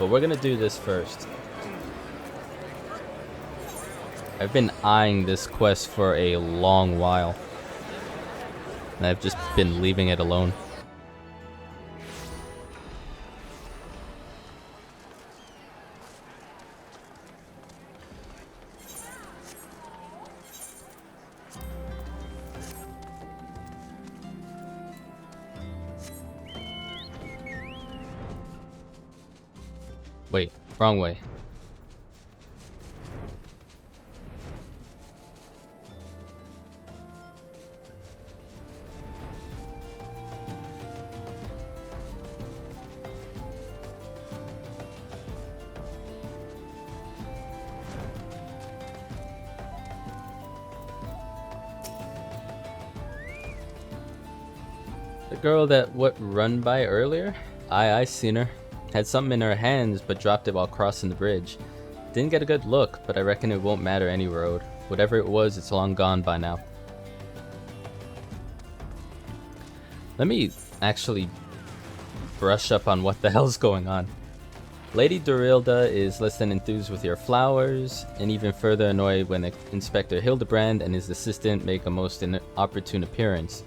but we're gonna do this first. I've been eyeing this quest for a long while, and I've just been leaving it alone. Wait, wrong way. The girl that run by earlier? I seen her. Had something in her hands, but dropped it while crossing the bridge. Didn't get a good look, but I reckon it won't matter any road. Whatever it was, it's long gone by now. Let me actually brush up on what the hell's going on. Lady Dorilda is less than enthused with your flowers, and even further annoyed when Inspector Hildibrand and his assistant make a most inopportune appearance.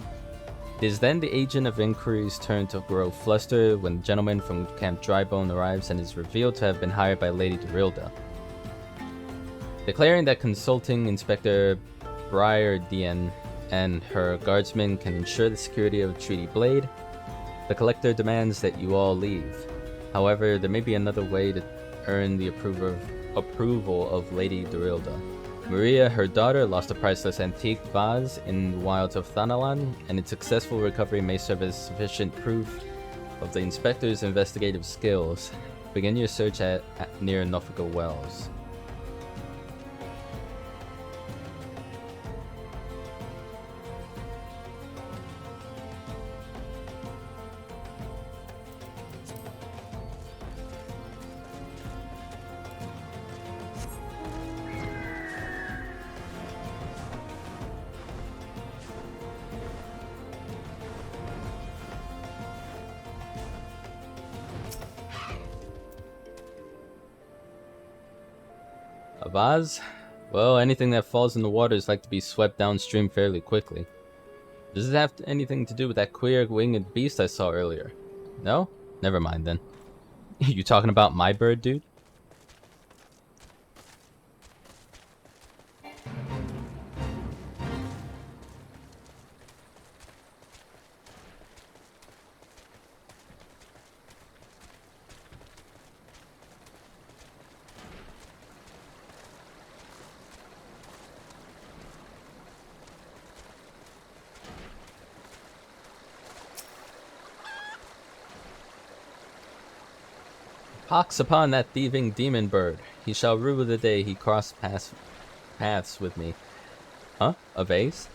It is then the agent of inquiry's turn to grow flustered when the gentleman from Camp Drybone arrives and is revealed to have been hired by Lady Dorilda. Declaring that consulting Inspector Briardian and her guardsmen can ensure the security of Treaty Blade, the collector demands that you all leave. However, there may be another way to earn the approval of Lady Dorilda. Maria, her daughter, lost a priceless antique vase in the wilds of Thanalan, and its successful recovery may serve as sufficient proof of the inspector's investigative skills. Begin your search near Norfolk Wells. A vase? Well, anything that falls in the water is like to be swept downstream fairly quickly. Does it have anything to do with that queer winged beast I saw earlier? No? Never mind then. You talking about my bird, dude? Pox upon that thieving demon bird. He shall rue the day he crossed paths with me. Huh? A vase?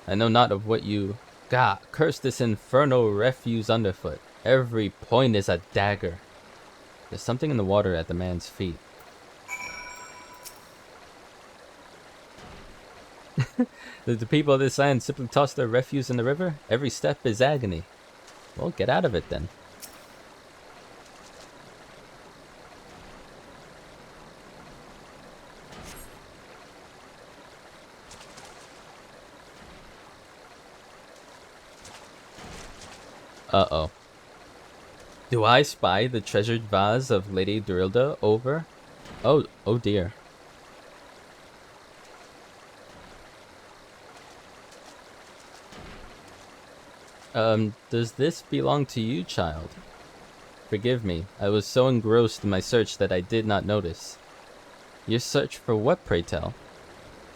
I know not of what you... God, curse this infernal refuse underfoot. Every point is a dagger. There's something in the water at the man's feet. The people of this land simply toss their refuse in the river? Every step is agony. Well, get out of it then. Uh-oh. Do I spy the treasured vase of Lady Dorilda over? Oh dear. Does this belong to you, child? Forgive me, I was so engrossed in my search that I did not notice. Your search for what, pray tell?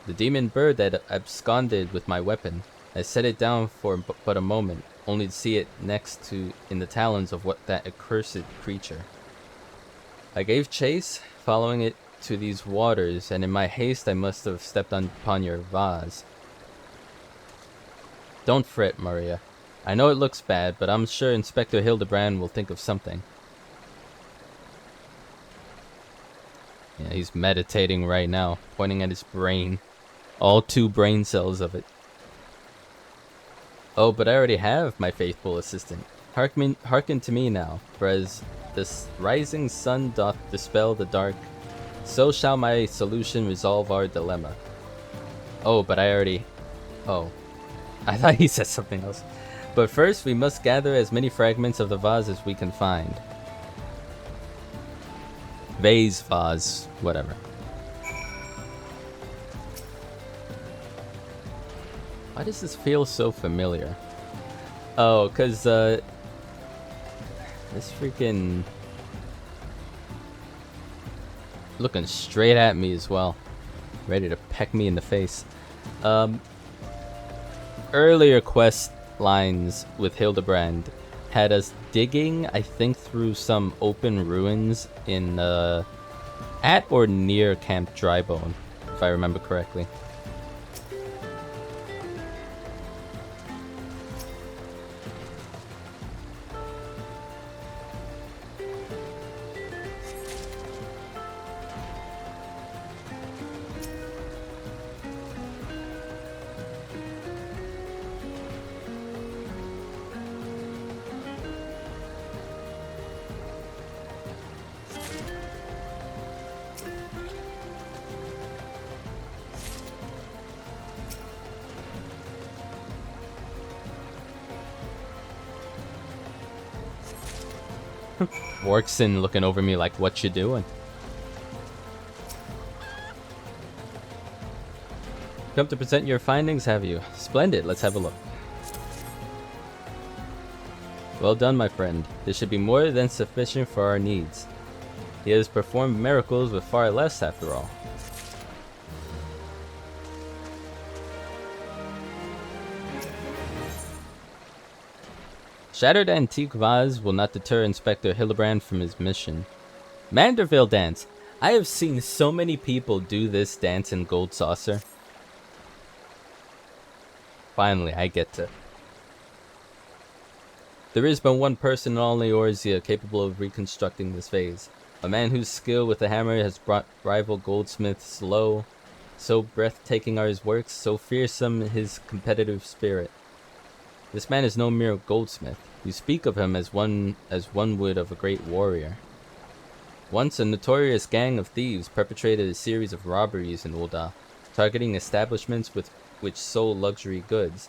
The demon bird that absconded with my weapon. I set it down for but a moment, only to see it next to in the talons of that accursed creature. I gave chase, following it to these waters, and in my haste I must have stepped upon your vase. Don't fret, Maria. I know it looks bad, but I'm sure Inspector Hildibrand will think of something. Yeah, he's meditating right now, pointing at his brain. All 2 brain cells of it. Oh, but I already have my faithful assistant. Hearken to me now, for as this rising sun doth dispel the dark, so shall my solution resolve our dilemma. Oh, but I already... Oh. I thought he said something else. But first, we must gather as many fragments of the vase as we can find. Vase, whatever. Why does this feel so familiar? Oh, because, this freaking... looking straight at me as well. Ready to peck me in the face. Earlier quest lines with Hildibrand had us digging, I think, through some open ruins in, at or near Camp Drybone, if I remember correctly. Workson looking over me like, what you doing? Come to present your findings, have you? Splendid, let's have a look. Well done, my friend. This should be more than sufficient for our needs. He has performed miracles with far less, after all. Shattered antique vase will not deter Inspector Hildibrand from his mission. Manderville dance. I have seen so many people do this dance in Gold Saucer. Finally, I get to. There is but one person in all Eorzea capable of reconstructing this vase. A man whose skill with the hammer has brought rival goldsmiths low. So breathtaking are his works, so fearsome his competitive spirit. This man is no mere goldsmith. You speak of him as one would of a great warrior. Once a notorious gang of thieves perpetrated a series of robberies in Ul'dah, targeting establishments which sold luxury goods.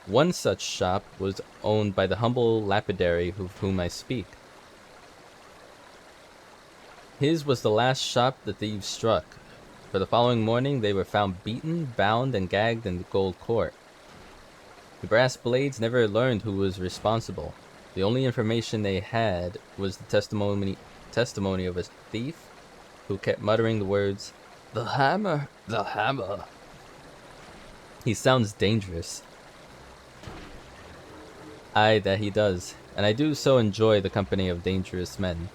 One such shop was owned by the humble lapidary of whom I speak. His was the last shop the thieves struck, for the following morning they were found beaten, bound, and gagged in the Gold Court. The Brass Blades never learned who was responsible. The only information they had was the testimony of a thief who kept muttering the words, "The hammer, the hammer." He sounds dangerous. Aye, that he does, and I do so enjoy the company of dangerous men.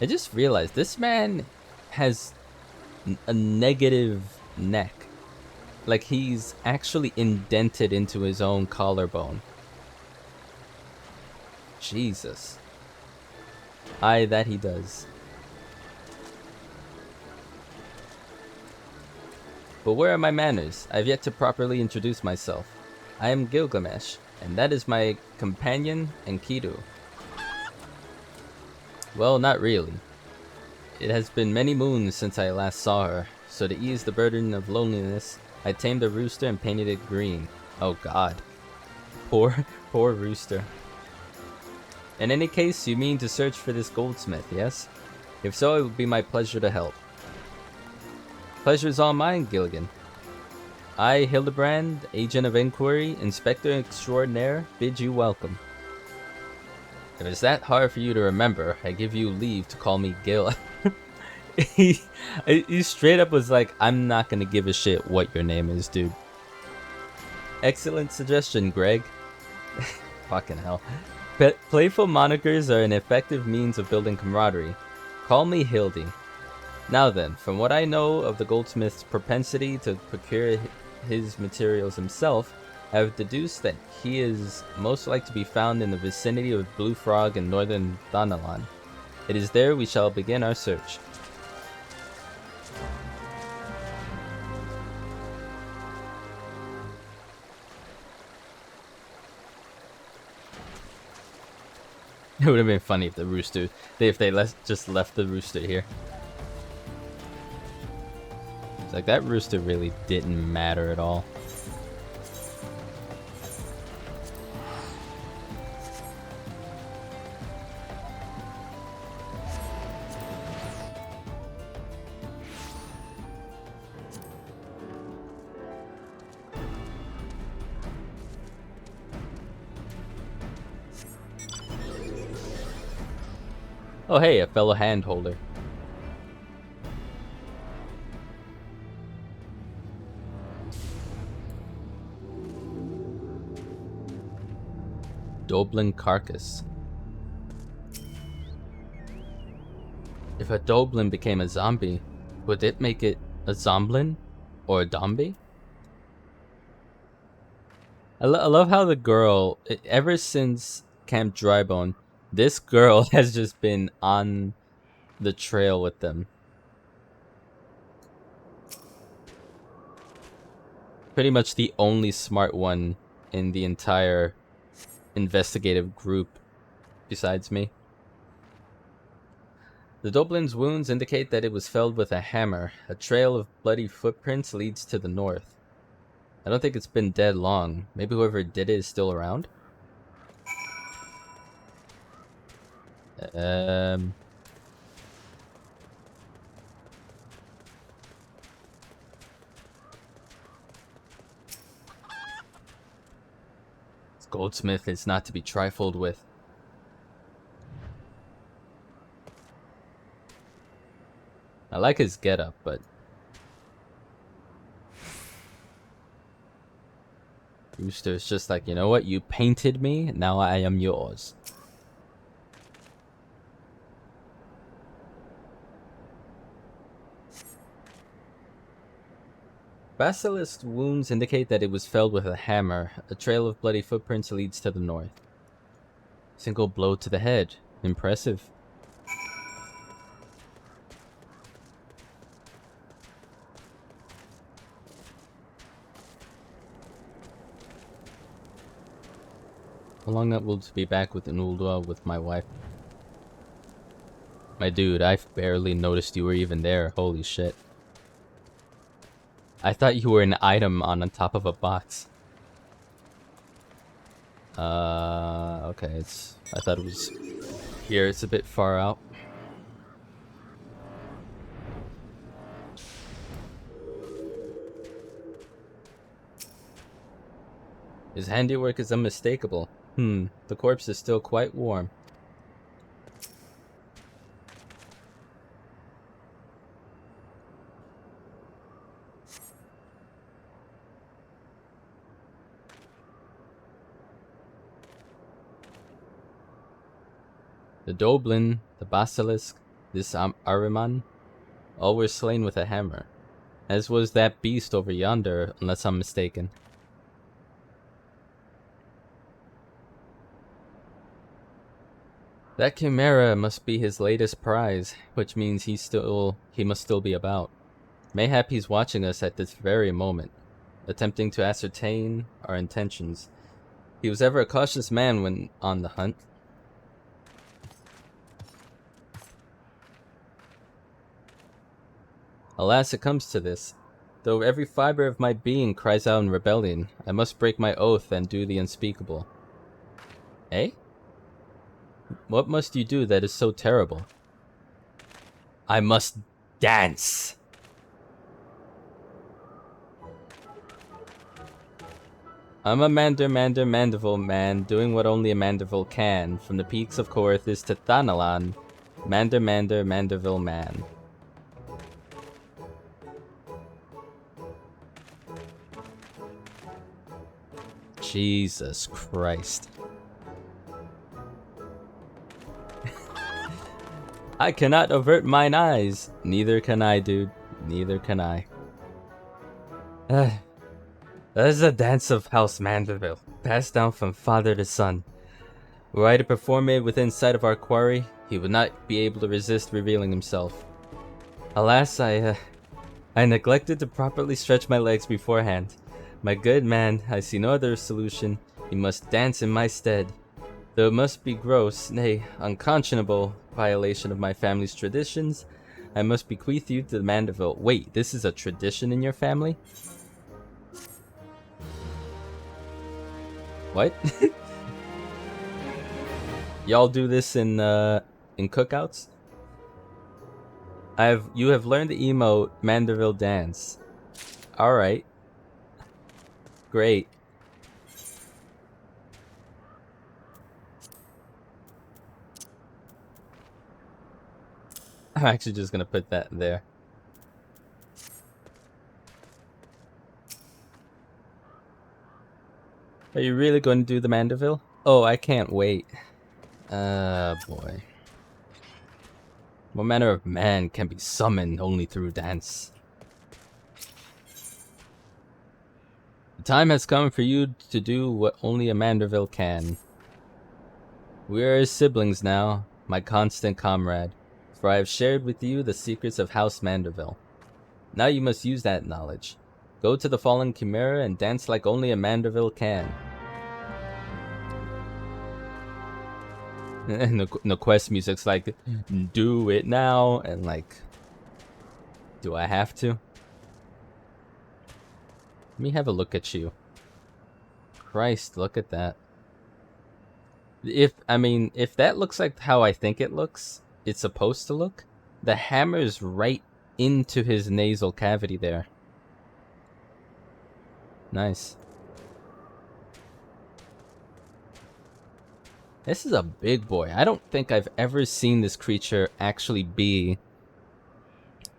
I just realized this man has a negative neck. Like he's actually indented into his own collarbone. Jesus. Aye, that he does. But where are my manners? I have yet to properly introduce myself. I am Gilgamesh, and that is my companion, Enkidu. Well, not really. It has been many moons since I last saw her, so to ease the burden of loneliness, I tamed a rooster and painted it green. Oh god. Poor rooster. In any case, you mean to search for this goldsmith, yes? If so, it would be my pleasure to help. Pleasure is all mine, Gilligan. I, Hildibrand, Agent of Inquiry, Inspector Extraordinaire, bid you welcome. If it's that hard for you to remember, I give you leave to call me Gil. He straight up was like, I'm not gonna give a shit what your name is, dude. Excellent suggestion, Greg. Fucking hell. Playful monikers are an effective means of building camaraderie. Call me Hildy. Now then, from what I know of the goldsmith's propensity to procure his materials himself, I have deduced that he is most likely to be found in the vicinity of Blue Frog in northern Thanalan. It is there we shall begin our search. It would have been funny if the rooster, if they just left the rooster here. It's like that rooster really didn't matter at all. Oh hey, a fellow handholder. Doblin carcass. If a Doblin became a zombie, would it make it a Zomblin? Or a Dombie? I love how the girl, ever since Camp Drybone, this girl has just been on the trail with them. Pretty much the only smart one in the entire investigative group besides me. The Doblin's wounds indicate that it was felled with a hammer. A trail of bloody footprints leads to the north. I don't think it's been dead long. Maybe whoever did it is still around? This goldsmith is not to be trifled with. I like his getup, but Rooster's just like, you know what? You painted me, now I am yours. Basilisk's wounds indicate that it was felled with a hammer. A trail of bloody footprints leads to the north. Single blow to the head. Impressive. How long that will be back with Uldua with my wife? My dude, I barely noticed you were even there. Holy shit. I thought you were an item on top of a box. Okay, I thought it was here. It's a bit far out. His handiwork is unmistakable. The corpse is still quite warm. The Doblin, the Basilisk, this Ahriman, all were slain with a hammer, as was that beast over yonder, unless I'm mistaken. That Chimera must be his latest prize, which means he must still be about. Mayhap he's watching us at this very moment, attempting to ascertain our intentions. He was ever a cautious man when on the hunt. Alas, it comes to this. Though every fiber of my being cries out in rebellion, I must break my oath and do the unspeakable. Eh? What must you do that is so terrible? I must dance! I'm a Mandeville man, doing what only a Mandeville can. From the peaks of Coerthis to Thanalan, Mandeville man. Jesus Christ. I cannot avert mine eyes. Neither can I, dude. Neither can I. That is a dance of House Mandeville, passed down from father to son. Were I to perform it within sight of our quarry, he would not be able to resist revealing himself. Alas, I neglected to properly stretch my legs beforehand. My good man, I see no other solution. You must dance in my stead. Though it must be gross, nay, unconscionable violation of my family's traditions, I must bequeath you to the Mandeville. Wait, this is a tradition in your family? What? Y'all do this in cookouts? You have learned the emote Mandeville dance. Alright. Great. I'm actually just gonna put that there. Are you really going to do the Mandeville? Oh, I can't wait. Boy. What manner of man can be summoned only through dance? The time has come for you to do what only a Mandeville can. We are siblings now, my constant comrade, for I have shared with you the secrets of House Mandeville. Now you must use that knowledge. Go to the fallen Chimera and dance like only a Mandeville can. And the quest music's like, do it now, and like, do I have to? Let me have a look at you. Christ, look at that. If that looks like how I think it looks, it's supposed to look, the hammer's right into his nasal cavity there. Nice. This is a big boy. I don't think I've ever seen this creature actually be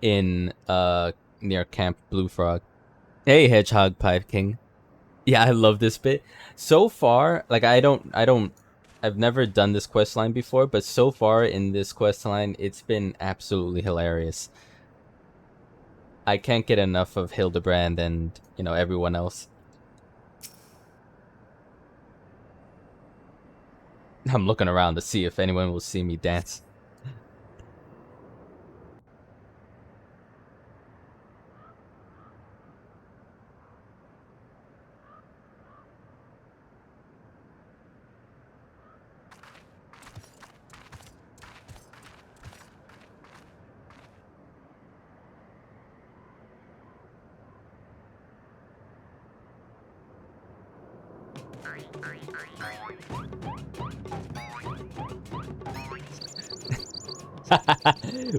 in near Camp Blue Frog. Hey, Hedgehog Pipe King. Yeah, I love this bit. So far, like I've never done this quest line before, but so far in this quest line, it's been absolutely hilarious. I can't get enough of Hildibrand and, everyone else. I'm looking around to see if anyone will see me dance.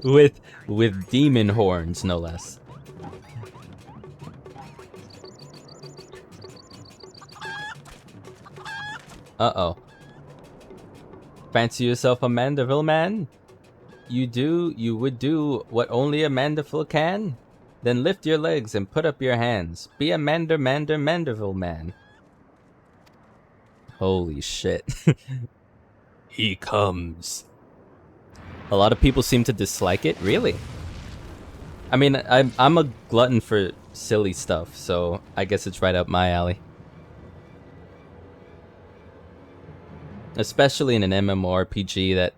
with demon horns, no less. Uh-oh. Fancy yourself a Mandeville man? You would do what only a Mandeville can? Then lift your legs and put up your hands. Be a Mandeville man. Holy shit. He comes. A lot of people seem to dislike it. Really? I mean, I'm a glutton for silly stuff, so I guess it's right up my alley. Especially in an mmorpg that,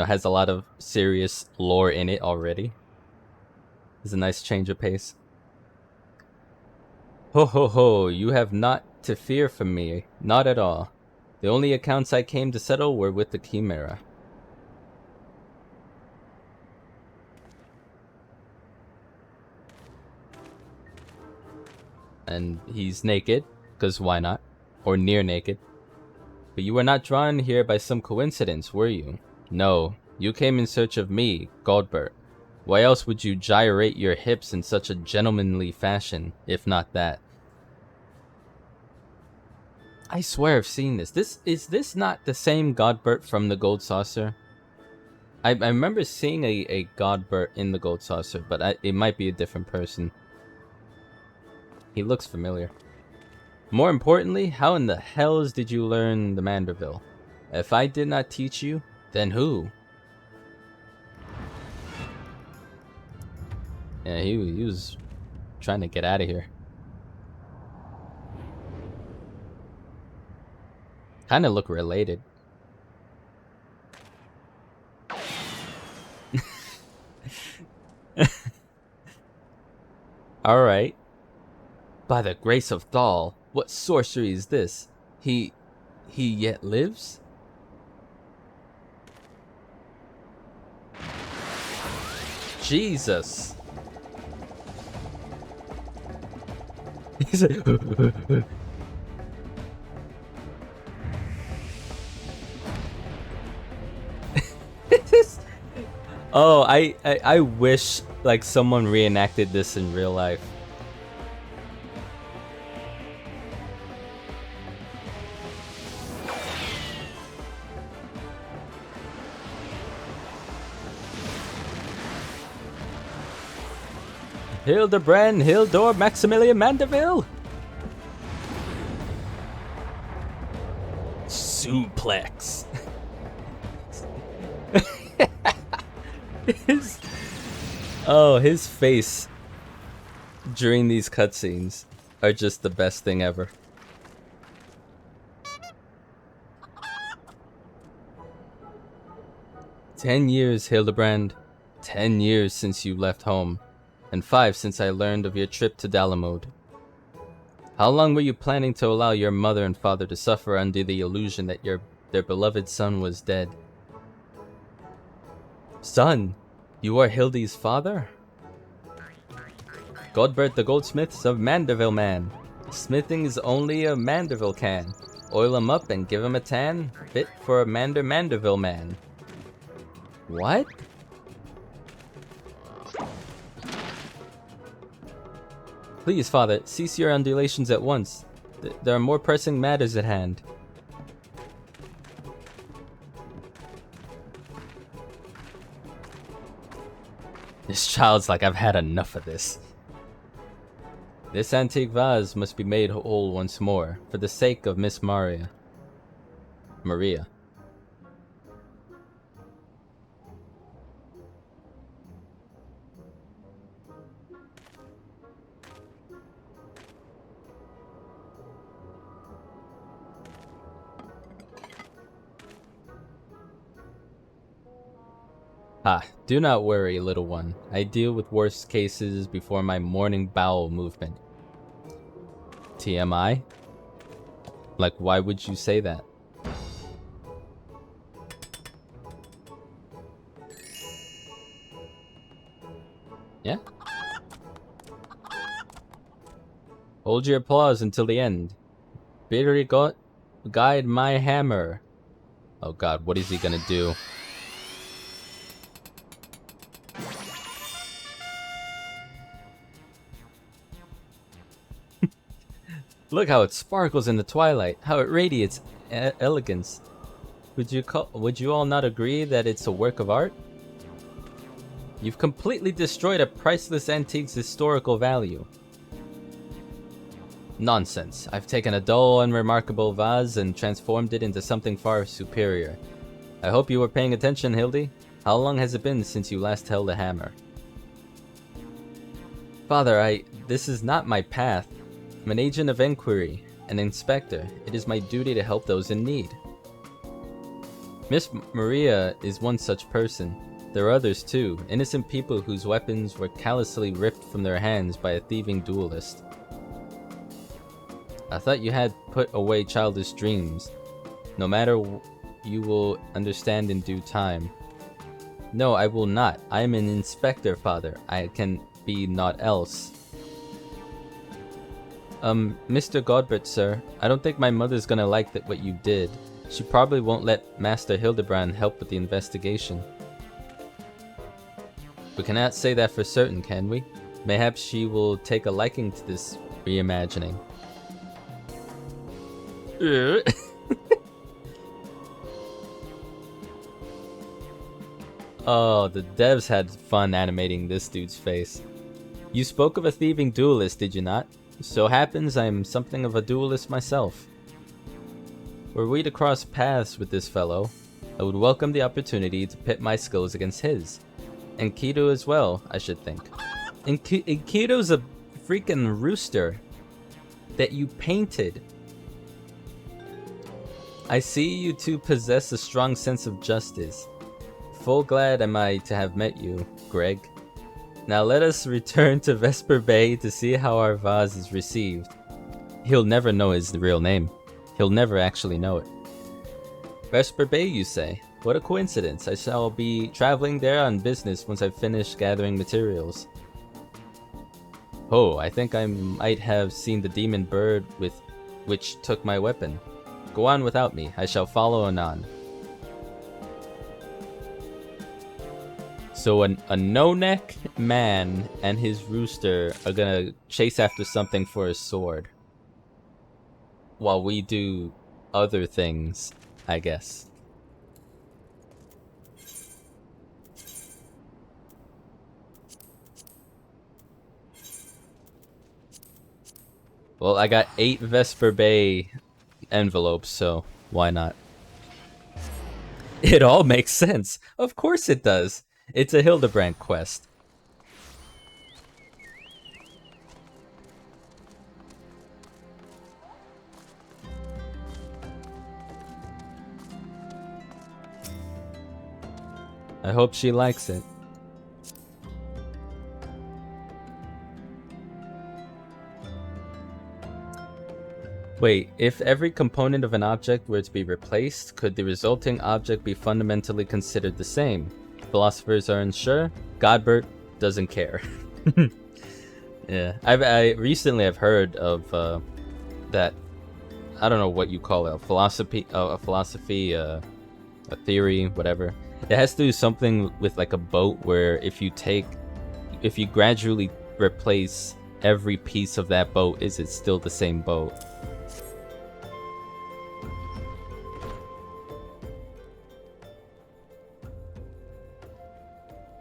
has a lot of serious lore in it already. It's a nice change of pace. Ho ho ho, you have not to fear from me. Not at all. The only accounts I came to settle were with the Chimera. And he's naked, because why not? Or near naked. But you were not drawn here by some coincidence, were you? No, you came in search of me, Goldbert. Why else would you gyrate your hips in such a gentlemanly fashion, if not that? I swear I've seen this. Is this not the same Godbert from the Gold Saucer? I remember seeing a Godbert in the Gold Saucer, but it might be a different person. He looks familiar. More importantly, how in the hells did you learn the Mandeville? If I did not teach you, then who? Yeah, he was trying to get out of here. Kind of look related. Alright. By the grace of Thal, what sorcery is this? He yet lives? Jesus. He's like, oh, I wish like someone reenacted this in real life. Hildibrand, Hildor, Maximilian Mandeville. Suplex. His face during these cutscenes are just the best thing ever. "10 years, Hildibrand. 10 years since you left home, and 5 since I learned of your trip to Dalamode. How long were you planning to allow your mother and father to suffer under the illusion that their beloved son was dead?" "Son, you are Hildy's father?" "Godbert the goldsmith's of Mandeville man. Smithing is only a Mandeville can. Oil him up and give him a tan, fit for a Mandeville man." What? "Please, father, cease your undulations at once. There are more pressing matters at hand." This child's like, "I've had enough of this." "This antique vase must be made whole once more, for the sake of Miss Maria. Do not worry, little one. I deal with worse cases before my morning bowel movement." TMI? Like, why would you say that? Yeah? "Hold your applause until the end. Biddery guide my hammer." Oh god, what is he gonna do? "Look how it sparkles in the twilight, how it radiates elegance. Would you all not agree that it's a work of art? You've completely destroyed a priceless antique's historical value." "Nonsense. I've taken a dull, unremarkable vase and transformed it into something far superior. I hope you were paying attention, Hildy. How long has it been since you last held a hammer?" "Father, this is not my path. I'm an agent of inquiry, an inspector. It is my duty to help those in need." "Miss Maria is one such person. There are others too, innocent people whose weapons were callously ripped from their hands by a thieving duelist." "I thought you had put away childish dreams. No matter, you will understand in due time." "No, I will not. I am an inspector, father. I can be naught else." Mr. Godbert, sir, I don't think my mother's gonna like what you did. She probably won't let Master Hildibrand help with the investigation." "We cannot say that for certain, can we? Mayhaps she will take a liking to this reimagining." Oh, the devs had fun animating this dude's face. "You spoke of a thieving duelist, did you not? So happens I'm something of a duelist myself. Were we to cross paths with this fellow, I would welcome the opportunity to pit my skills against his. And Kido as well, I should think. And Kido's a freaking rooster that you painted. I see you two possess a strong sense of justice. Full glad am I to have met you, Greg. Now let us return to Vesper Bay to see how our vase is received." He'll never know his real name. He'll never actually know it. "Vesper Bay, you say? What a coincidence. I shall be traveling there on business once I've finished gathering materials. Oh, I think I might have seen the demon bird with which took my weapon. Go on without me. I shall follow anon. So a no-neck man and his rooster are gonna chase after something for a sword. While we do other things, I guess. Well, I got 8 Vesper Bay envelopes, so why not? It all makes sense. Of course it does. It's a Hildibrand quest. I hope she likes it. Wait, if every component of an object were to be replaced, could the resulting object be fundamentally considered the same? Philosophers are unsure. Godbert doesn't care. Yeah, I recently I've heard of that. I don't know what you call it. A theory, whatever. It has to do something with like a boat where if you gradually replace every piece of that boat, is it still the same boat?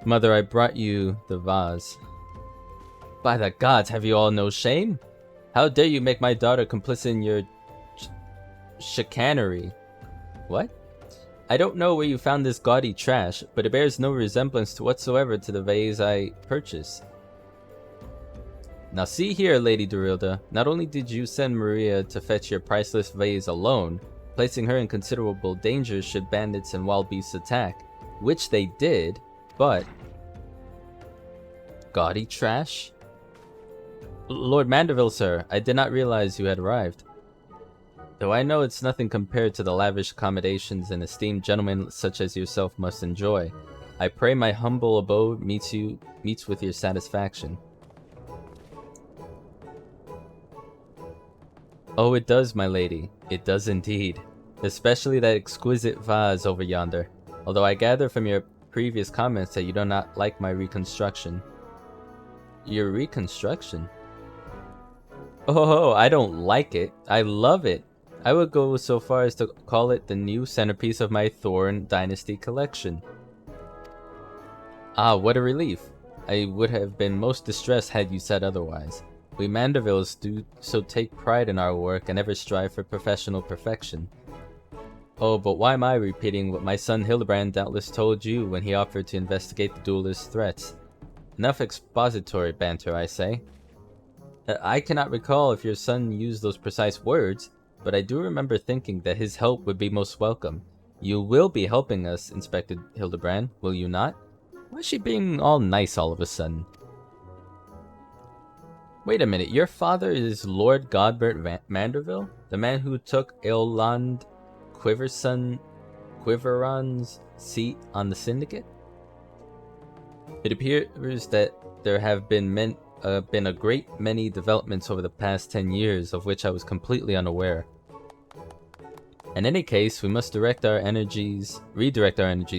Mother, I brought you the vase. By the gods, have you all no shame? How dare you make my daughter complicit in your chicanery? What? I don't know where you found this gaudy trash, but it bears no resemblance whatsoever to the vase I purchased. Now see here, Lady Dorilda, not only did you send Maria to fetch your priceless vase alone, placing her in considerable danger should bandits and wild beasts attack, which they did, but... Gaudy trash? Lord Mandeville, sir, I did not realize you had arrived. Though I know it's nothing compared to the lavish accommodations an esteemed gentleman such as yourself must enjoy, I pray my humble abode meets with your satisfaction. Oh, it does, my lady. It does indeed. Especially that exquisite vase over yonder. Although I gather from your previous comments that you do not like my reconstruction. Your reconstruction? Oh, I don't like it. I love it. I would go so far as to call it the new centerpiece of my Thorn Dynasty collection. Ah, what a relief. I would have been most distressed had you said otherwise. We Mandervilles do so take pride in our work and ever strive for professional perfection. Oh, but why am I repeating what my son Hildibrand doubtless told you when he offered to investigate the duelist's threats? Enough expository banter, I say. I cannot recall if your son used those precise words, but I do remember thinking that his help would be most welcome. You will be helping us, Inspector Hildibrand, will you not? Why is she being all nice all of a sudden? Wait a minute, your father is Lord Godbert Manderville? The man who took Eoland Quiveron's seat on the Syndicate? It appears that there have been a great many developments over the past 10 years, of which I was completely unaware. In any case, we must redirect our energies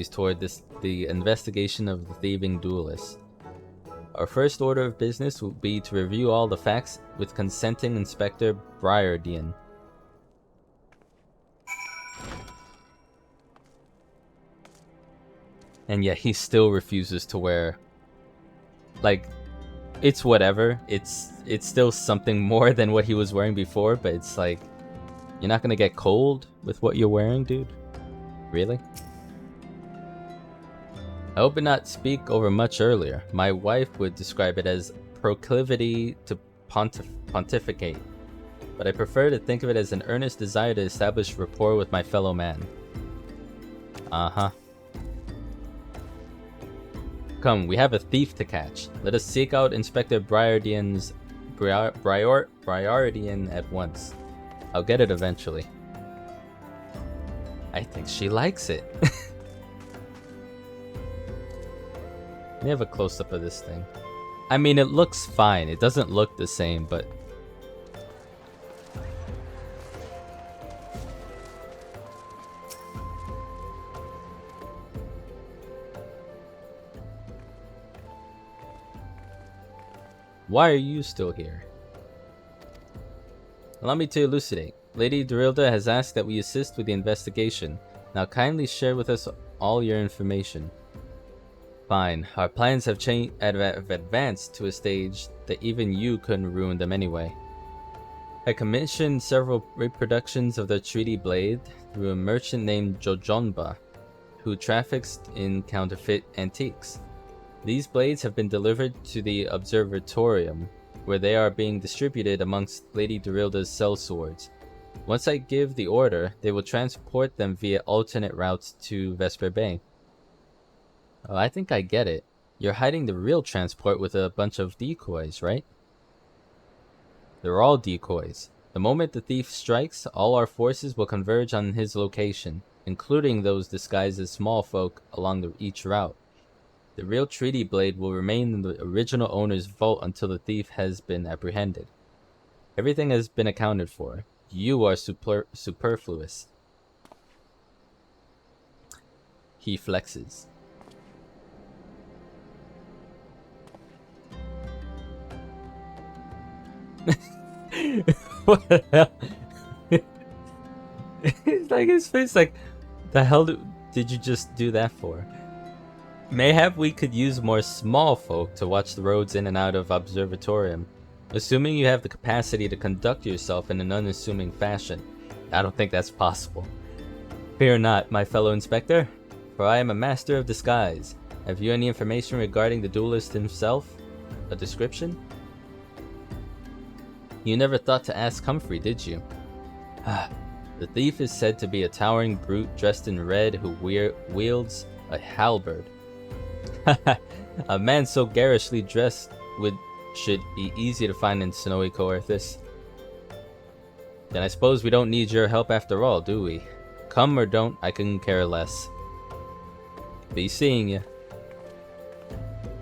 toward the investigation of the thieving duelists. Our first order of business will be to review all the facts with consenting Inspector Briardian. And yet he still refuses to wear... Like, it's whatever. It's still something more than what he was wearing before, but it's like... You're not gonna get cold with what you're wearing, dude? Really? I hope not speak over much earlier. My wife would describe it as proclivity to pontificate, but I prefer to think of it as an earnest desire to establish rapport with my fellow man. Uh-huh. Come, we have a thief to catch. Let us seek out Inspector Briardian at once. I'll get it eventually. I think she likes it. me have a close-up of this thing. I mean, it looks fine. It doesn't look the same, but... Why are you still here? Allow me to elucidate. Lady Dorilda has asked that we assist with the investigation. Now kindly share with us all your information. Fine. Our plans have advanced to a stage that even you couldn't ruin them anyway. I commissioned several reproductions of the treaty blade through a merchant named Jojonba, who traffics in counterfeit antiques. These blades have been delivered to the observatorium, where they are being distributed amongst Lady Dorilda's sellswords. Once I give the order, they will transport them via alternate routes to Vesper Bay. Oh, I think I get it. You're hiding the real transport with a bunch of decoys, right? They're all decoys. The moment the thief strikes, all our forces will converge on his location, including those disguised as small folk along each route. The real treaty blade will remain in the original owner's vault until the thief has been apprehended. Everything has been accounted for. You are superfluous. He flexes. What the hell? It's like his face like, the hell did you just do that for? Mayhap we could use more small folk to watch the roads in and out of Observatorium. Assuming you have the capacity to conduct yourself in an unassuming fashion. I don't think that's possible. Fear not, my fellow inspector, for I am a master of disguise. Have you any information regarding the duelist himself? A description? You never thought to ask Humphrey, did you? The thief is said to be a towering brute dressed in red who wields a halberd. A man so garishly dressed should be easy to find in snowy Coerthus. Then I suppose we don't need your help after all, do we? Come or don't, I couldn't care less. Be seeing ya.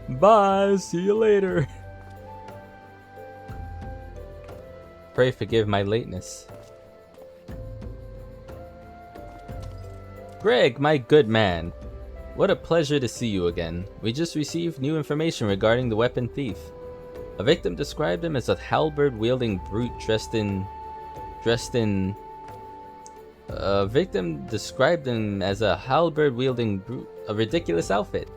Bye, see you later. Pray forgive my lateness. Greg, my good man. What a pleasure to see you again. We just received new information regarding the weapon thief. A victim described him as a halberd-wielding brute A victim described him as a halberd-wielding brute. A ridiculous outfit.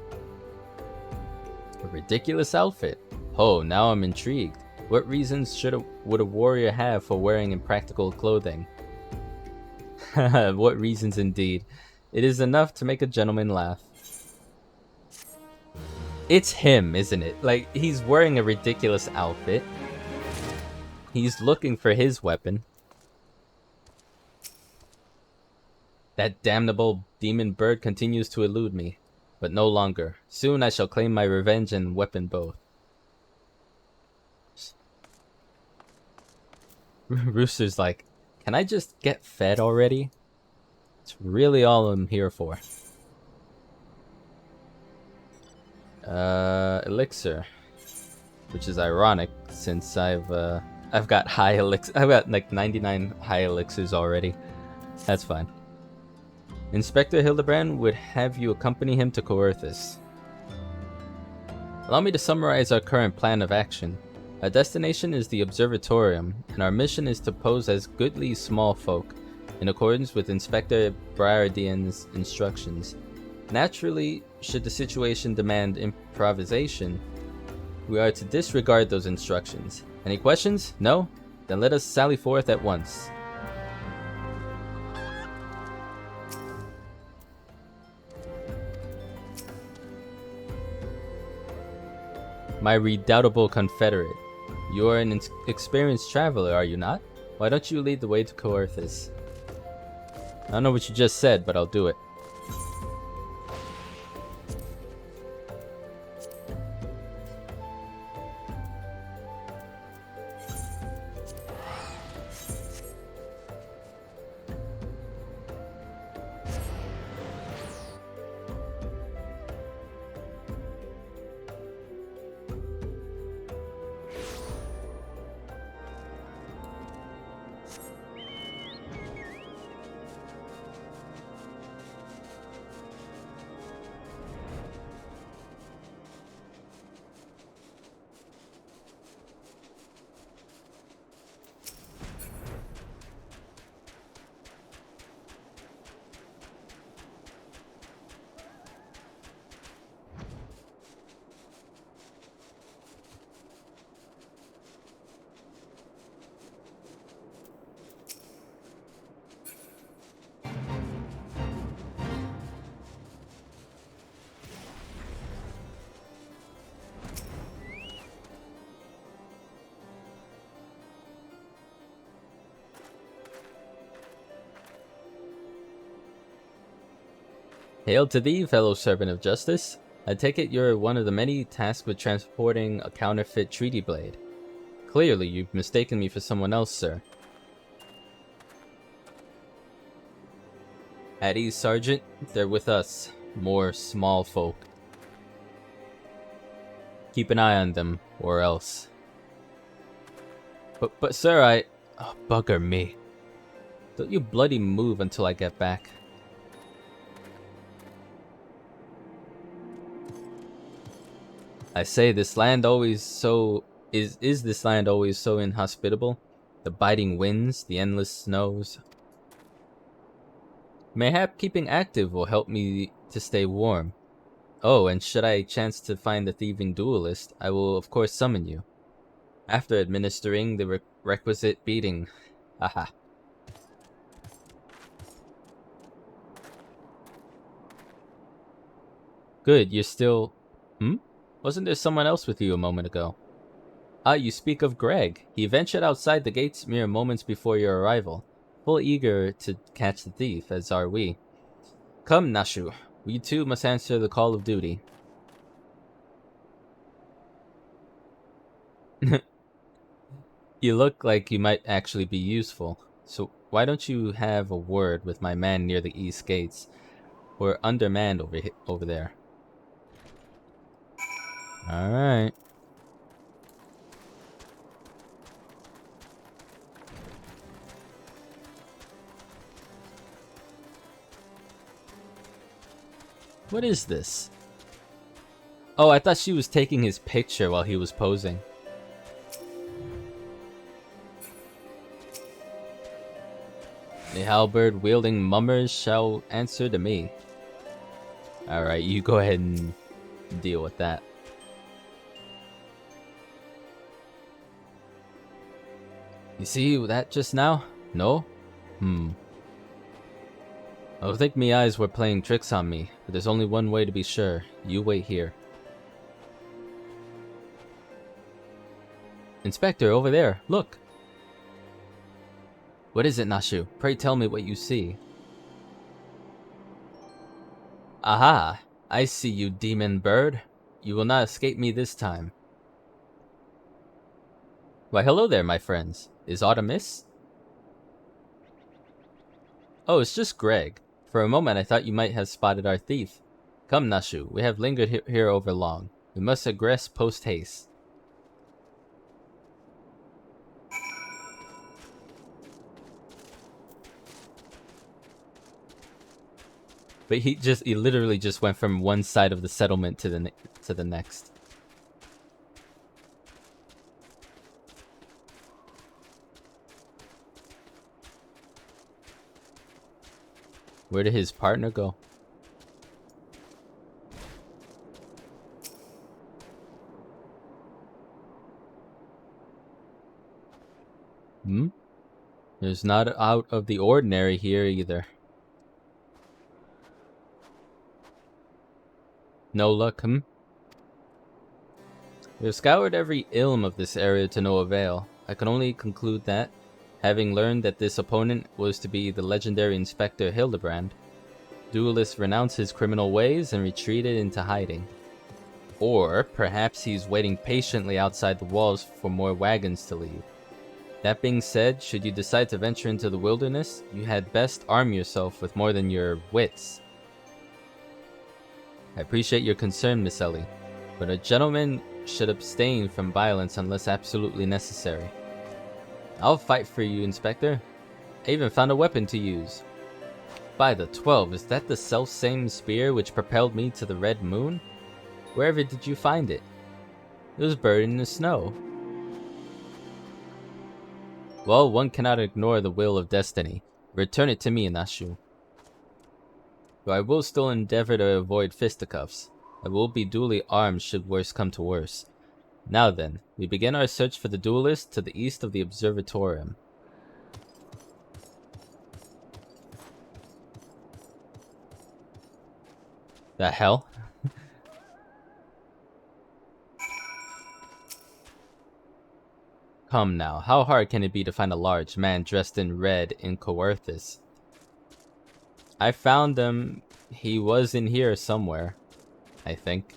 A ridiculous outfit? Oh, now I'm intrigued. What reasons would a warrior have for wearing impractical clothing? What reasons indeed. It is enough to make a gentleman laugh. It's him, isn't it? Like, he's wearing a ridiculous outfit. He's looking for his weapon. That damnable demon bird continues to elude me, but no longer. Soon I shall claim my revenge and weapon both. Rooster's like, can I just get fed already? It's really all I'm here for. Elixir, which is ironic since I've got high elixir. I've got like 99 high elixirs already. That's fine. Inspector Hildibrand would have you accompany him to Coerthus. Allow me to summarize our current plan of action. Our destination is the Observatorium, and our mission is to pose as goodly small folk, in accordance with Inspector Briardian's instructions. Naturally, should the situation demand improvisation, we are to disregard those instructions. Any questions? No? Then let us sally forth at once. My redoubtable confederate. You are an experienced traveler, are you not? Why don't you lead the way to Coerthus? I don't know what you just said, but I'll do it. Hail to thee, fellow servant of justice. I take it you're one of the many tasked with transporting a counterfeit treaty blade. Clearly, you've mistaken me for someone else, sir. At ease, Sergeant. They're with us. More small folk. Keep an eye on them, or else. But sir, Oh, bugger me. Don't you bloody move until I get back. I say, this land always so... Is this land always so inhospitable? The biting winds, the endless snows. Mayhap keeping active will help me to stay warm. Oh, and should I chance to find the thieving duelist, I will of course summon you. After administering the requisite beating. Haha. Good, you're still... Wasn't there someone else with you a moment ago? Ah, you speak of Greg. He ventured outside the gates mere moments before your arrival, full eager to catch the thief, as are we. Come, Nashu. We too must answer the call of duty. You look like you might actually be useful, so why don't you have a word with my man near the east gates? We're undermanned over there. Alright. What is this? Oh, I thought she was taking his picture while he was posing. The halberd wielding mummers shall answer to me. Alright, you go ahead and deal with that. You see that just now? No? I would think me eyes were playing tricks on me, but there's only one way to be sure. You wait here. Inspector, over there, look! What is it, Nashu? Pray tell me what you see. Aha! I see you, demon bird. You will not escape me this time. Why, hello there, my friends. Is aught amiss? Oh, it's just Greg. For a moment I thought you might have spotted our thief. Come, Nashu, we have lingered here over long. We must aggress post-haste. But he literally just went from one side of the settlement to the next. Where did his partner go? There's not out of the ordinary here either. No luck, We have scoured every ilm of this area to no avail. I can only conclude that, having learned that this opponent was to be the legendary Inspector Hildibrand, Duelist renounced his criminal ways and retreated into hiding. Or perhaps he's waiting patiently outside the walls for more wagons to leave. That being said, should you decide to venture into the wilderness, you had best arm yourself with more than your wits. I appreciate your concern, Miss Ellie, but a gentleman should abstain from violence unless absolutely necessary. I'll fight for you, Inspector. I even found a weapon to use. By the 12, is that the self-same spear which propelled me to the Red Moon? Wherever did you find it? It was buried in the snow. Well, one cannot ignore the will of destiny. Return it to me, Nashu. Though I will still endeavor to avoid fisticuffs. I will be duly armed should worse come to worse. Now then, we begin our search for the duelist to the east of the observatorium. The hell? Come now, how hard can it be to find a large man dressed in red in Coerthus? I found them He was in here somewhere, I think.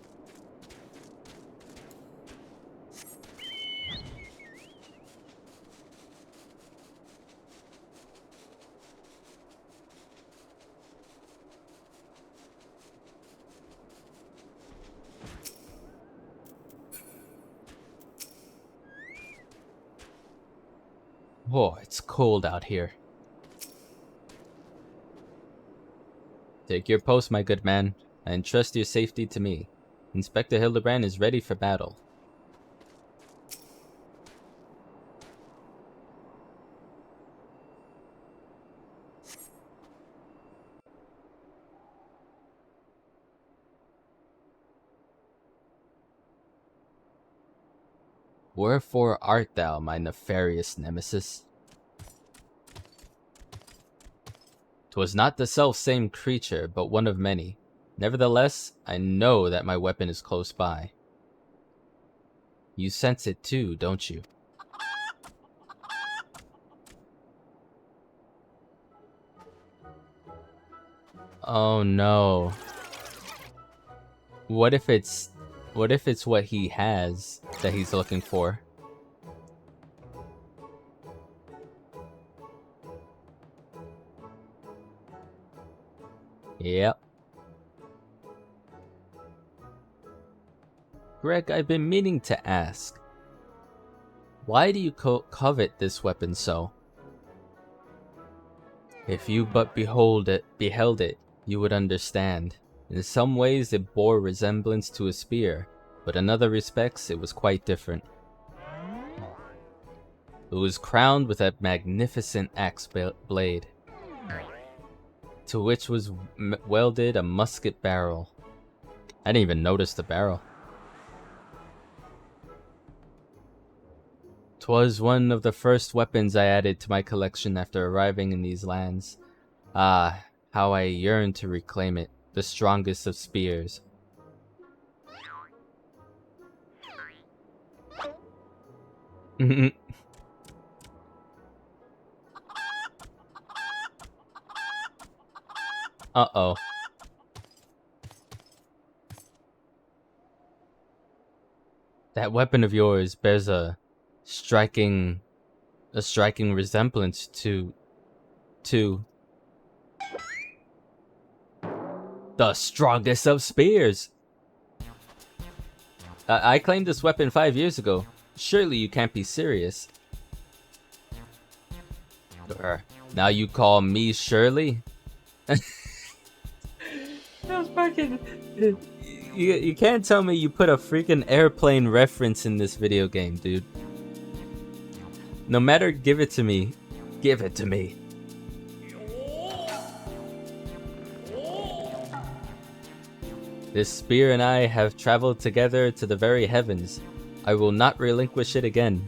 Oh, it's cold out here. Take your post, my good man. I entrust your safety to me. Inspector Hildibrand is ready for battle. Wherefore art thou, my nefarious nemesis? 'Twas not the self-same creature, but one of many. Nevertheless, I know that my weapon is close by. You sense it too, don't you? Oh no. What if it's what he has that he's looking for? Yep. Greg, I've been meaning to ask. Why do you covet this weapon so? If you but beheld it, you would understand. In some ways it bore resemblance to a spear, but in other respects it was quite different. It was crowned with a magnificent axe blade, to which was welded a musket barrel. I didn't even notice the barrel. 'Twas one of the first weapons I added to my collection after arriving in these lands. Ah, how I yearned to reclaim it, the strongest of spears. Uh-oh. That weapon of yours bears a striking resemblance to the strongest of spears. I claimed this weapon 5 years ago. Surely you can't be serious. Now you call me Shirley? That was fucking... You can't tell me you put a freaking airplane reference in this video game, dude. No matter, give it to me. Give it to me. This spear and I have traveled together to the very heavens. I will not relinquish it again.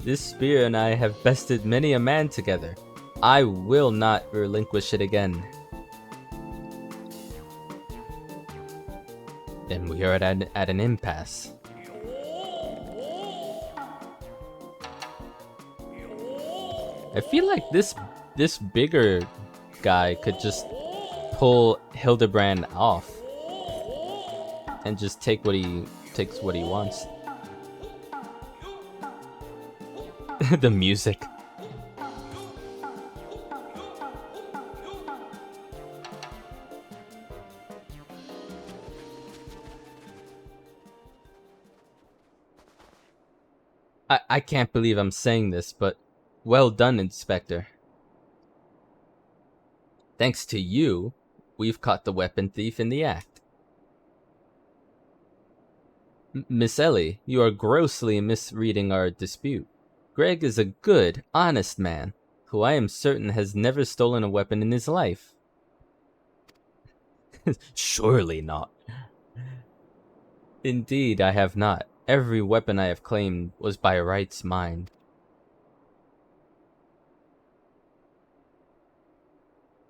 This spear and I have bested many a man together. I will not relinquish it again. Then we are at an impasse. I feel like this bigger guy could just pull Hildibrand off and just take what he wants. The music. I can't believe I'm saying this, but well done, Inspector. Thanks to you, we've caught the weapon thief in the act. Miss Ellie, you are grossly misreading our dispute. Greg is a good, honest man, who I am certain has never stolen a weapon in his life. Surely not. Indeed, I have not. Every weapon I have claimed was by rights mine.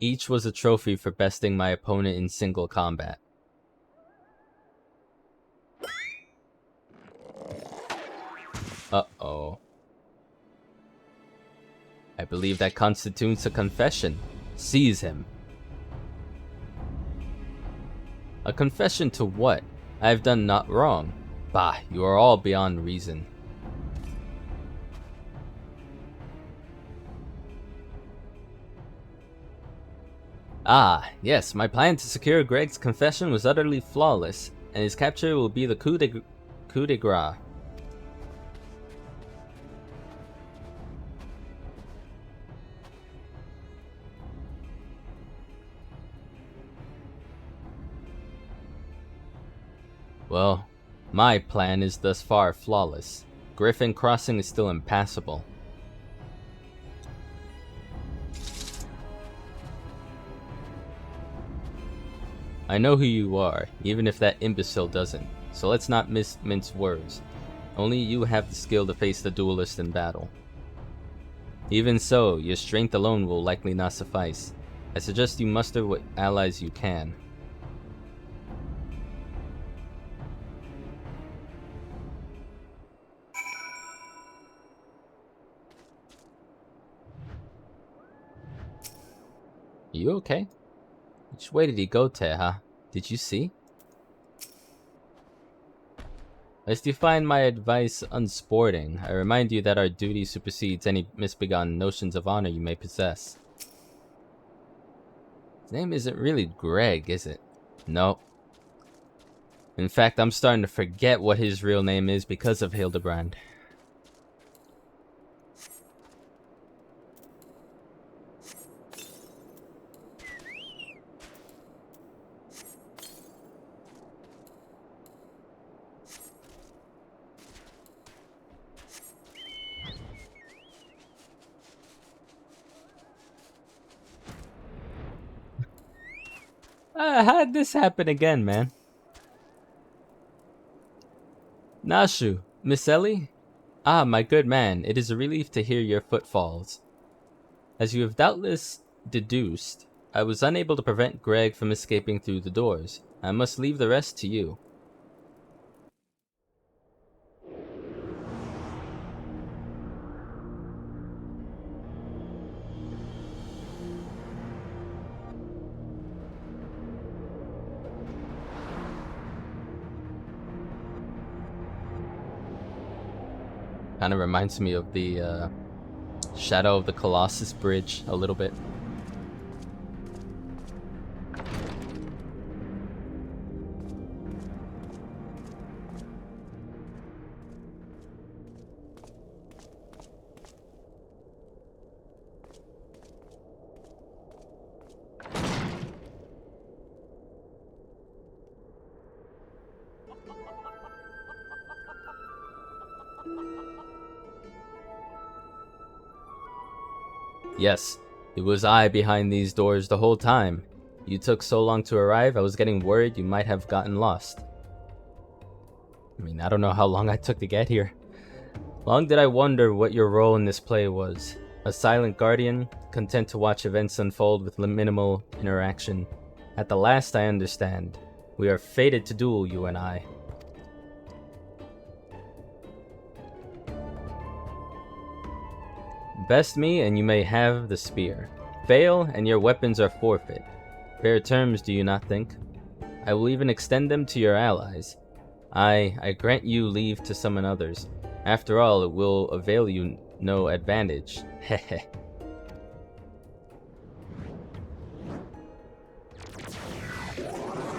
Each was a trophy for besting my opponent in single combat. Uh-oh. I believe that constitutes a confession. Seize him. A confession to what? I have done not wrong. Bah, you are all beyond reason. Ah, yes, my plan to secure Greg's confession was utterly flawless, and his capture will be the coup de grace. Well, my plan is thus far flawless. Griffin Crossing is still impassable. I know who you are, even if that imbecile doesn't, so let's not mince words. Only you have the skill to face the duelist in battle. Even so, your strength alone will likely not suffice. I suggest you muster what allies you can. You okay? Which way did he go, Teha? Did you see? Lest you find my advice unsporting, I remind you that our duty supersedes any misbegotten notions of honor you may possess. His name isn't really Greg, is it? No. In fact, I'm starting to forget what his real name is because of Hildibrand. How'd this happen again, man? Nashu, Miss Ellie? Ah, my good man, it is a relief to hear your footfalls. As you have doubtless deduced, I was unable to prevent Greg from escaping through the doors. I must leave the rest to you. Kind of reminds me of the Shadow of the Colossus bridge a little bit. Yes, it was I behind these doors the whole time. You took so long to arrive, I was getting worried you might have gotten lost. I mean, I don't know how long I took to get here. Long did I wonder what your role in this play was. A silent guardian, content to watch events unfold with minimal interaction. At the last I understand. We are fated to duel, you and I. Best me and you may have the spear. Fail and your weapons are forfeit. Fair terms, do you not think? I will even extend them to your allies. I grant you leave to summon others. After all, it will avail you no advantage. Hehe.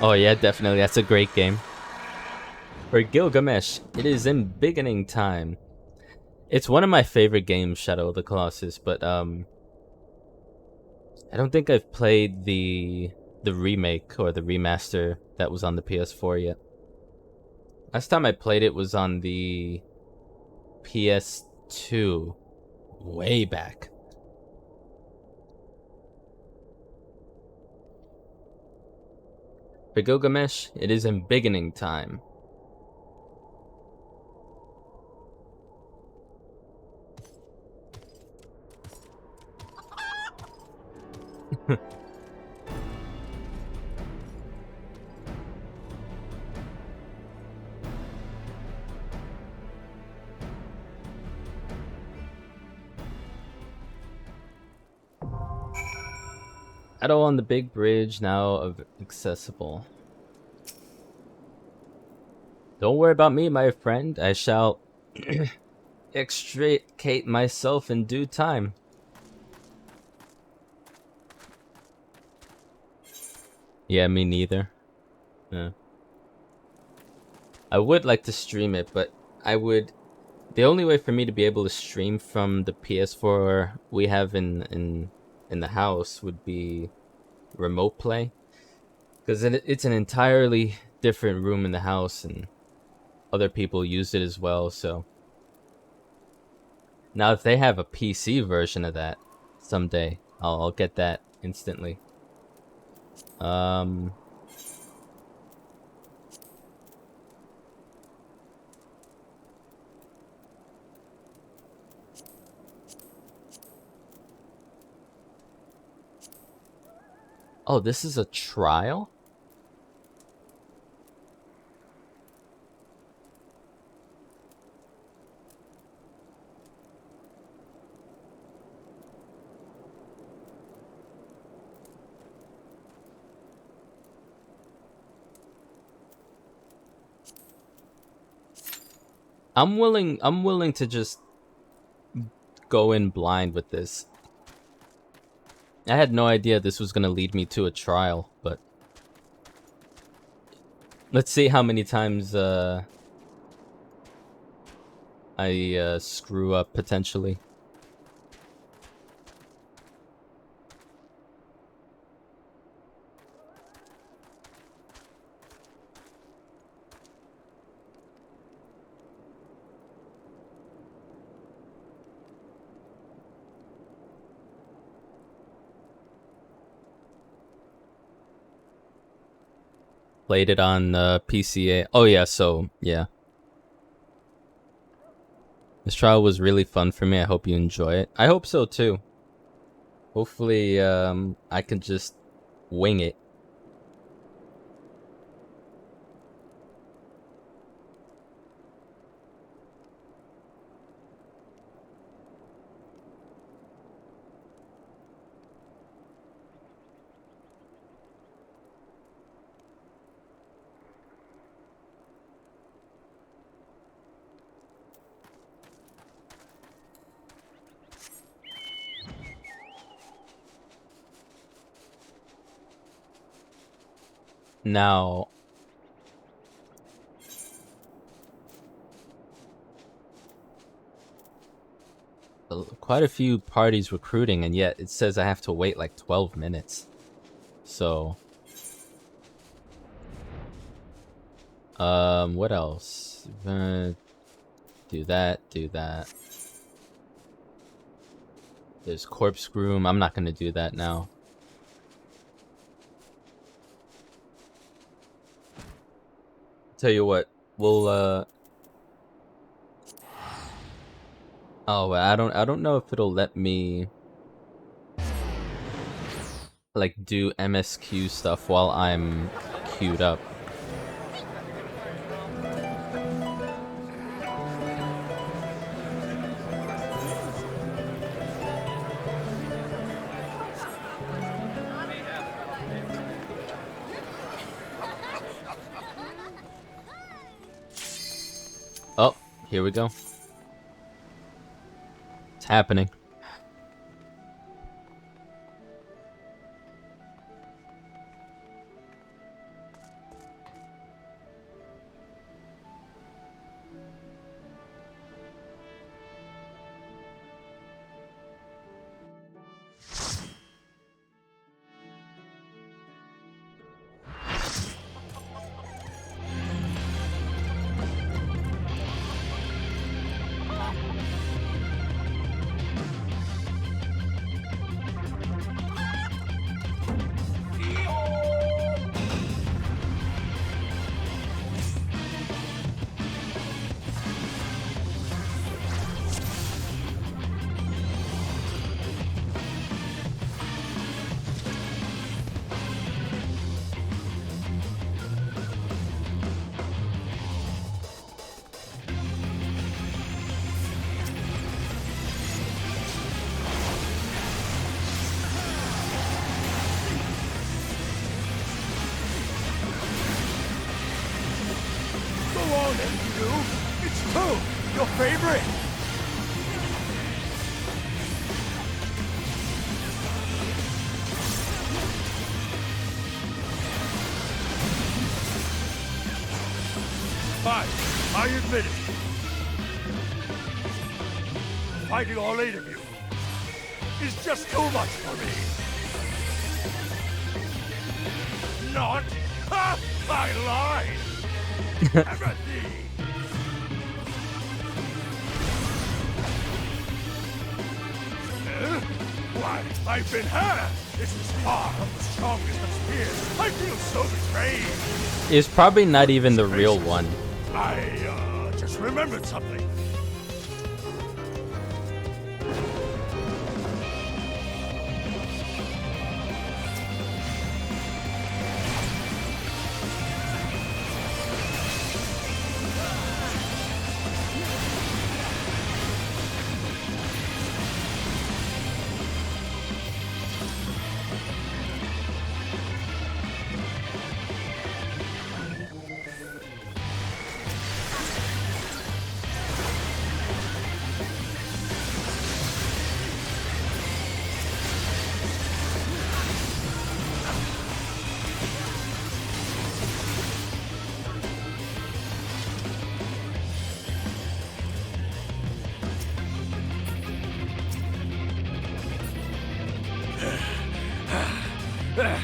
Oh yeah, definitely, that's a great game. For Gilgamesh, it is embiggening time. It's one of my favorite games, Shadow of the Colossus, but I don't think I've played the remake or the remaster that was on the PS4 yet. Last time I played it was on the PS2, way back. For Gilgamesh, it is embiggening time. Battle on the big bridge now accessible. Don't worry about me, my friend. I shall extricate myself in due time. Yeah, me neither. Yeah. I would like to stream it, but I would... The only way for me to be able to stream from the PS4 we have in the house would be remote play. Because it's an entirely different room in the house, and other people use it as well, so... Now, if they have a PC version of that someday, I'll get that instantly. Oh, this is a trial? I'm willing to just go in blind with this. I had no idea this was gonna lead me to a trial, but let's see how many times I screw up potentially. Played it on PCA. Oh yeah, so yeah. This trial was really fun for me. I hope you enjoy it. I hope so too. Hopefully I can just wing it. Now, quite a few parties recruiting, and yet it says I have to wait like 12 minutes. So, what else? Do that. There's corpse groom. I'm not gonna do that now. Tell you what, we'll oh, I don't know if it'll let me like do MSQ stuff while I'm queued up. Oh, here we go. It's happening. you? It's two, your favorite. Fine, I admit it. Fighting all 8 of you is just too much for me. Not? Ha! I lied! Heresy! Why, I've been hurt! This is far from the strongest of spears. I feel so betrayed! It's probably not even the real one. I, just remembered something.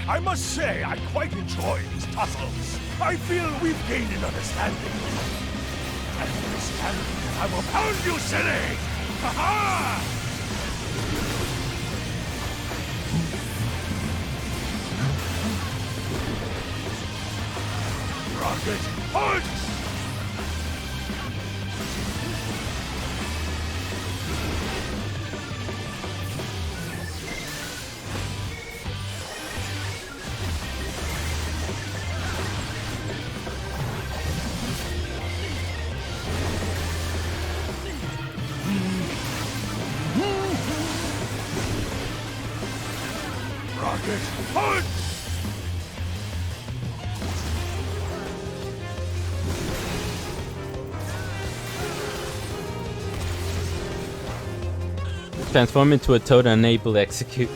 I must say, I quite enjoy these tussles. I feel we've gained an understanding. And for this hand, I will pound you silly! Ha-ha! Rocket punch! Rocket punch! Transform into a toad and unable to execute.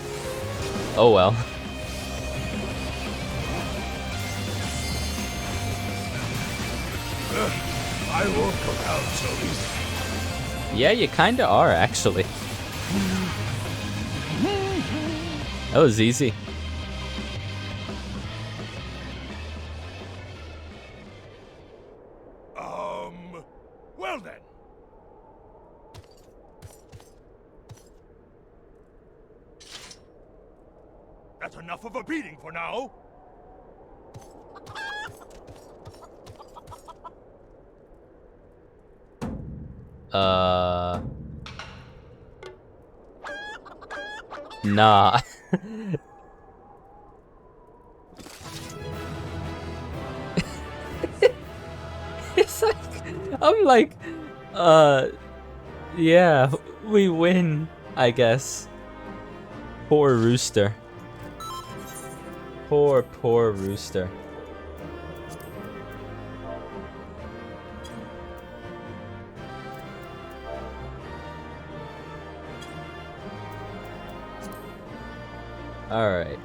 Oh well. I won't go out so easy. Yeah, you kinda are, actually. That was easy. Well then. That's enough of a beating for now. Nah. It's like, I'm like, yeah, we win, I guess. Poor Rooster. Poor Rooster. Alright,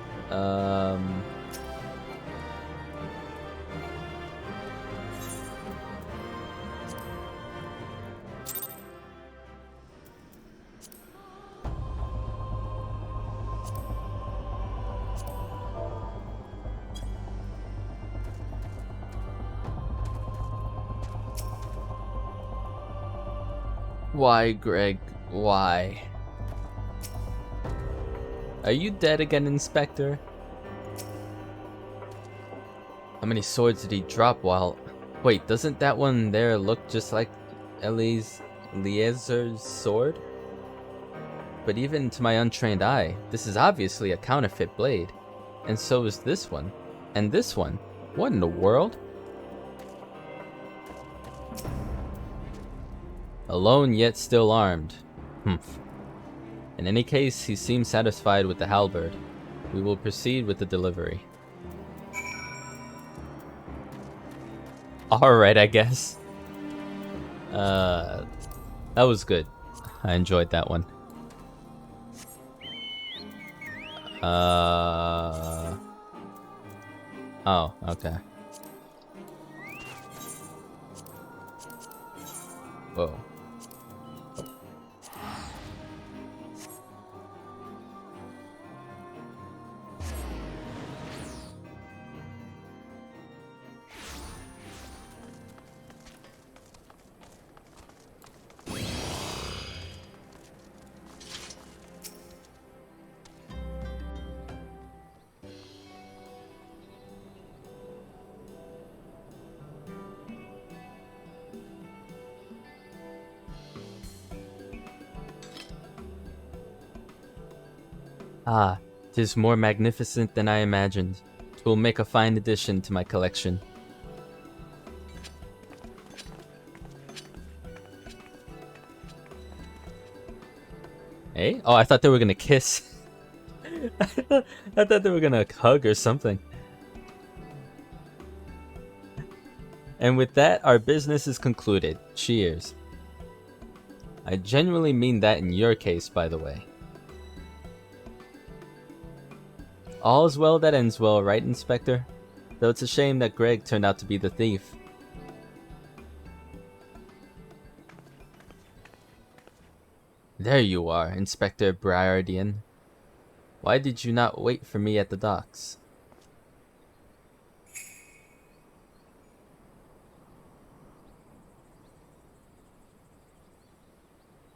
why, Greg? Why? Are you dead again, Inspector? How many swords did he drop while... Wait, doesn't that one there look just like Eliezer's sword? But even to my untrained eye, this is obviously a counterfeit blade. And so is this one. And this one. What in the world? Alone yet still armed. Humph. In any case, he seems satisfied with the halberd. We will proceed with the delivery. Alright, I guess. That was good. I enjoyed that one. Oh, okay. Whoa. Ah, 'tis more magnificent than I imagined. 'Twill make a fine addition to my collection. Hey? Oh, I thought they were gonna kiss. I thought they were gonna hug or something. And with that, our business is concluded. Cheers. I genuinely mean that in your case, by the way. All's well that ends well, right, Inspector? Though it's a shame that Greg turned out to be the thief. There you are, Inspector Briardian. Why did you not wait for me at the docks?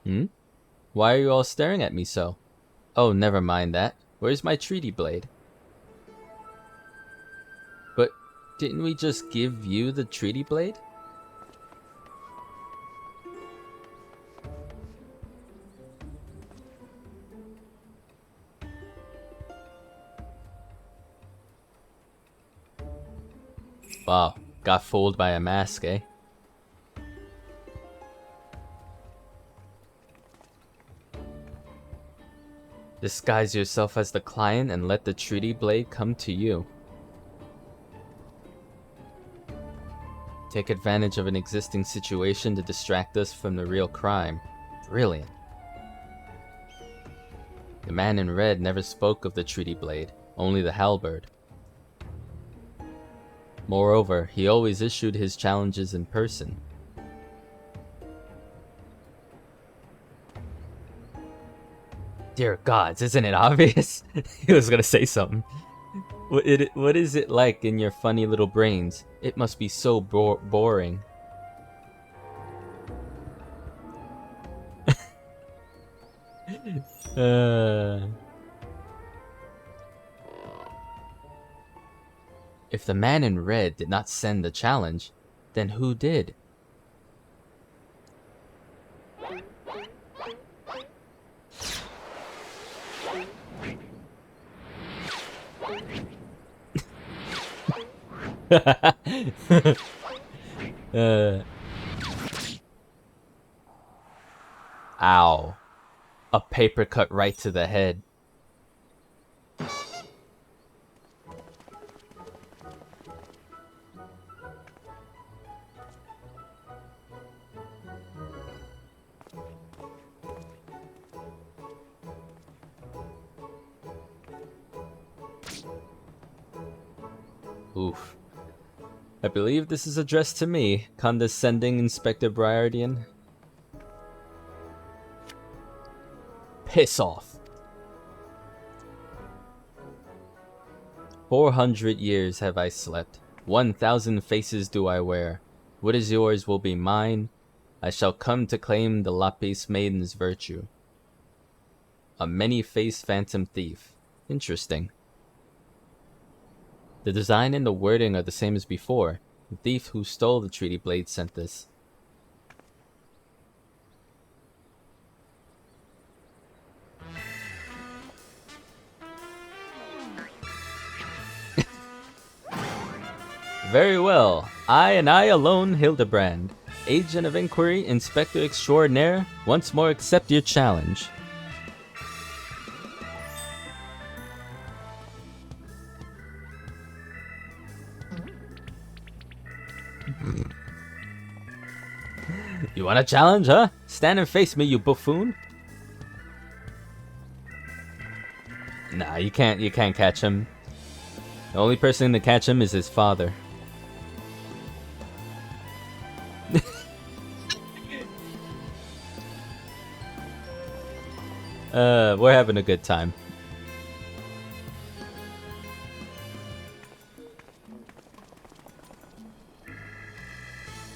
Hmm? Why are you all staring at me so? Oh, never mind that. Where's my treaty blade? But didn't we just give you the treaty blade? Wow, got fooled by a mask, eh? Disguise yourself as the client and let the treaty blade come to you. Take advantage of an existing situation to distract us from the real crime. Brilliant. The man in red never spoke of the treaty blade, only the halberd. Moreover, he always issued his challenges in person. Dear gods, isn't it obvious? He was gonna say something. What is it like in your funny little brains? It must be so boring. If the man in red did not send the challenge, then who did? Ow. A paper cut right to the head. Oof. I believe this is addressed to me, condescending Inspector Briardian. Piss off. 400 years have I slept. 1,000 faces do I wear. What is yours will be mine. I shall come to claim the Lapis Maiden's virtue. A many-faced phantom thief. Interesting. The design and the wording are the same as before. The thief who stole the treaty blade sent this. Very well. I and I alone, Hildibrand, Agent of Inquiry, Inspector Extraordinaire, once more accept your challenge. You want a challenge, huh? Stand and face me, you buffoon. Nah, you can't catch him. The only person to catch him is his father. We're having a good time.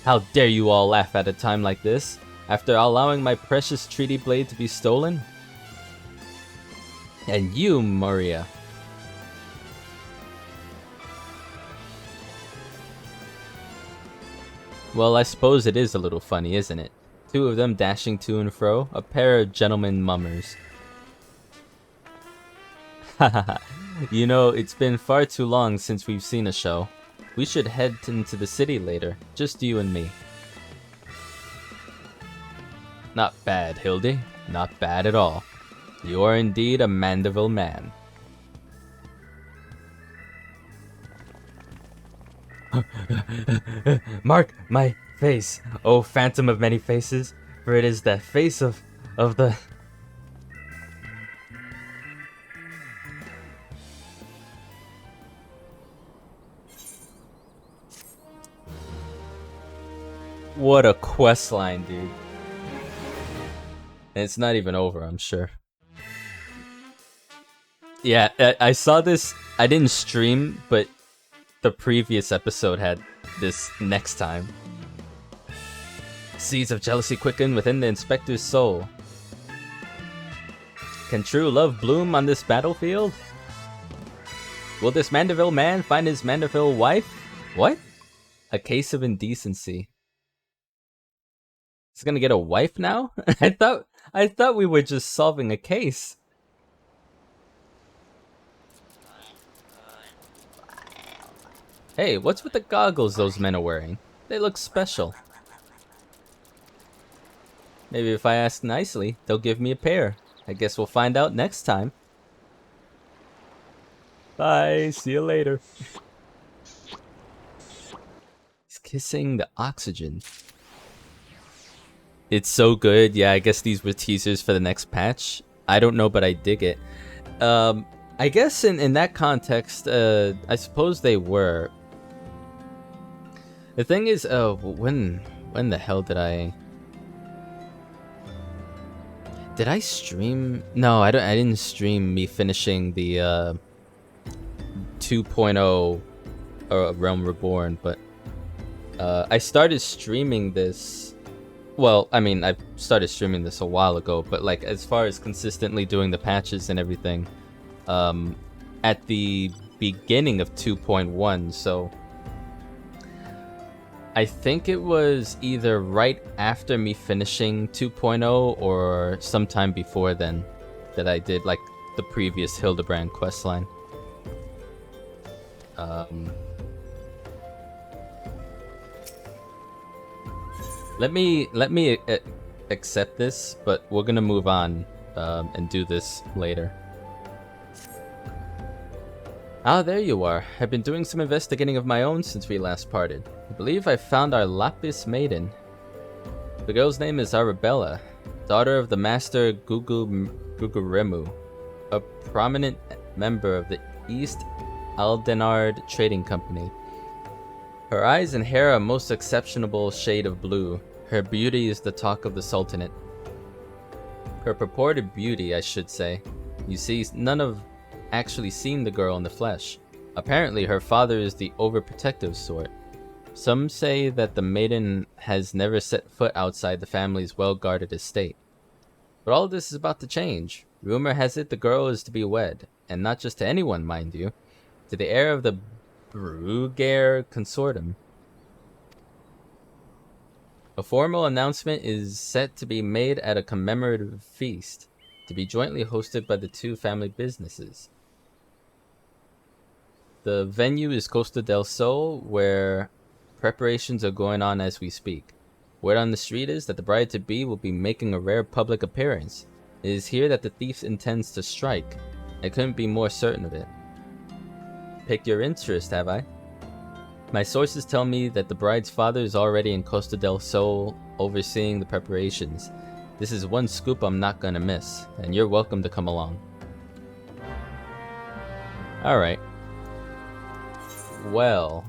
How dare you all laugh at a time like this, after allowing my precious treaty blade to be stolen? And you, Maria. Well, I suppose it is a little funny, isn't it? Two of them dashing to and fro, a pair of gentlemen mummers. Hahaha. You know, it's been far too long since we've seen a show. We should head into the city later, just you and me. Not bad, Hildy. Not bad at all. You are indeed a Mandeville man. Mark my face, O phantom of many faces, for it is the face of the... What a quest line, dude. And it's not even over, I'm sure. Yeah, I saw this. I didn't stream, but the previous episode had this next time. Seeds of jealousy quicken within the inspector's soul. Can true love bloom on this battlefield? Will this Mandeville man find his Mandeville wife? What? A case of indecency. He's gonna get a wife now? I thought we were just solving a case. Hey, what's with the goggles those men are wearing? They look special. Maybe if I ask nicely, they'll give me a pair. I guess we'll find out next time. Bye, see you later. He's kissing the oxygen. It's so good. Yeah, I guess these were teasers for the next patch. I don't know, but I dig it. I guess in that context, I suppose they were. The thing is, when the hell did I stream? No, I didn't stream me finishing the 2.0 Realm Reborn, but I started streaming this. Well, I mean, I started streaming this a while ago, but like as far as consistently doing the patches and everything, at the beginning of 2.1, so I think it was either right after me finishing 2.0 or sometime before then that I did like the previous Hildibrand questline. Let me accept this, but we're gonna move on and do this later. Ah, there you are. I've been doing some investigating of my own since we last parted. I believe I found our Lapis maiden. The girl's name is Arabella, daughter of the Master Guguremu, a prominent member of the East Aldenard Trading Company. Her eyes and hair are a most exceptional shade of blue. Her beauty is the talk of the Sultanate. Her purported beauty, I should say. You see, none have actually seen the girl in the flesh. Apparently, her father is the overprotective sort. Some say that the maiden has never set foot outside the family's well-guarded estate. But all this is about to change. Rumor has it the girl is to be wed, and not just to anyone, mind you, to the heir of the Brugair Consortium. A formal announcement is set to be made at a commemorative feast, to be jointly hosted by the two family businesses. The venue is Costa del Sol, where preparations are going on as we speak. Word on the street is that the bride-to-be will be making a rare public appearance. It is here that the thief intends to strike. I couldn't be more certain of it. Piqued your interest, have I? My sources tell me that the bride's father is already in Costa del Sol overseeing the preparations. This is one scoop I'm not gonna miss, and you're welcome to come along. Alright. Well,